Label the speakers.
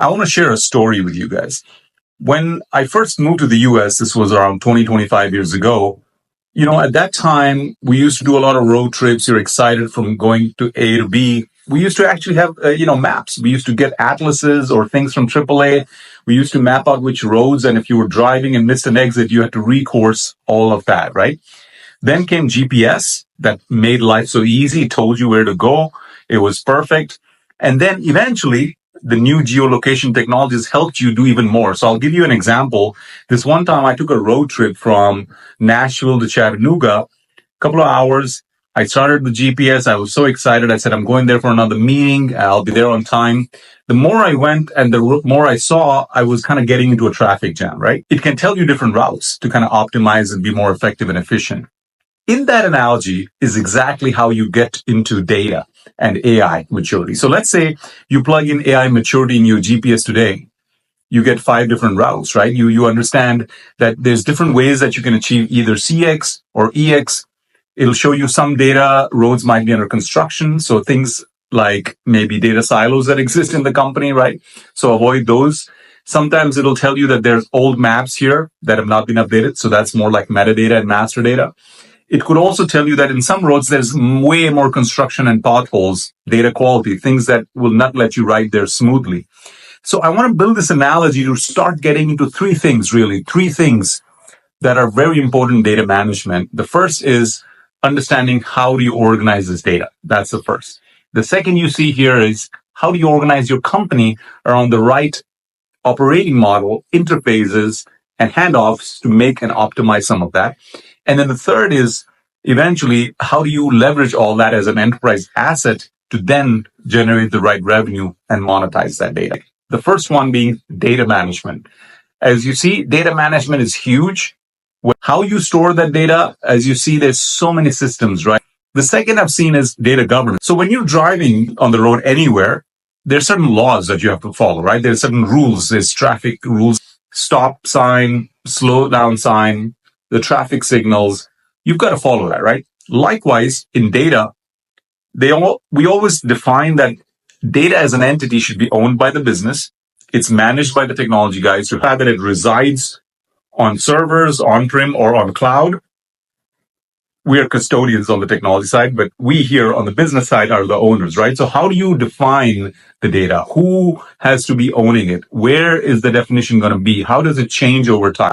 Speaker 1: I want to share a story with you guys. When I first moved to the US, this was around 20, 25 years ago. At that time, we used to do a lot of road trips. You're excited from going to A to B. We used to actually have, maps. We used to get atlases or things from AAA. We used to map out which roads. And if you were driving and missed an exit, you had to recourse all of that, right? Then came GPS that made life so easy. It told you where to go. It was perfect. And then eventually the new geolocation technologies helped you do even more. So I'll give you an example. This one time I took a road trip from Nashville to Chattanooga, a couple of hours. I started the GPS. I was so excited. I said, I'm going there for another meeting. I'll be there on time. The more I went and the more I saw, I was kind of getting into a traffic jam, right? It can tell you different routes to kind of optimize and be more effective and efficient. In that analogy is exactly how you get into data and AI maturity. So let's say you plug in AI maturity in your GPS today. You get 5 different routes, right? You understand that there's different ways that you can achieve either CX or EX. It'll show you some data. Roads might be under construction. So things like maybe data silos that exist in the company, right? So avoid those. Sometimes it'll tell you that there's old maps here that have not been updated. So that's more like metadata and master data. It could also tell you that in some roads, there's way more construction and potholes, data quality, things that will not let you ride there smoothly. So I want to build this analogy to start getting into 3 things, really, 3 things that are very important in data management. The first is understanding how do you organize this data. That's the first. The second you see here is how do you organize your company around the right operating model, interfaces, and handoffs to make and optimize some of that. And then the third is eventually, how do you leverage all that as an enterprise asset to then generate the right revenue and monetize that data? The first one being data management. As you see, data management is huge. How you store that data, as you see, there's so many systems, right? The second I've seen is data governance. So when you're driving on the road anywhere, there's certain laws that you have to follow, right? There's certain rules. There's traffic rules, stop sign, slow down sign, the traffic signals. You've got to follow that, right? Likewise, in data, we always define that data as an entity should be owned by the business. It's managed by the technology guys. To have that it resides on servers, on-prem, or on cloud. We are custodians on the technology side, but we here on the business side are the owners, right? So how do you define the data? Who has to be owning it? Where is the definition going to be? How does it change over time?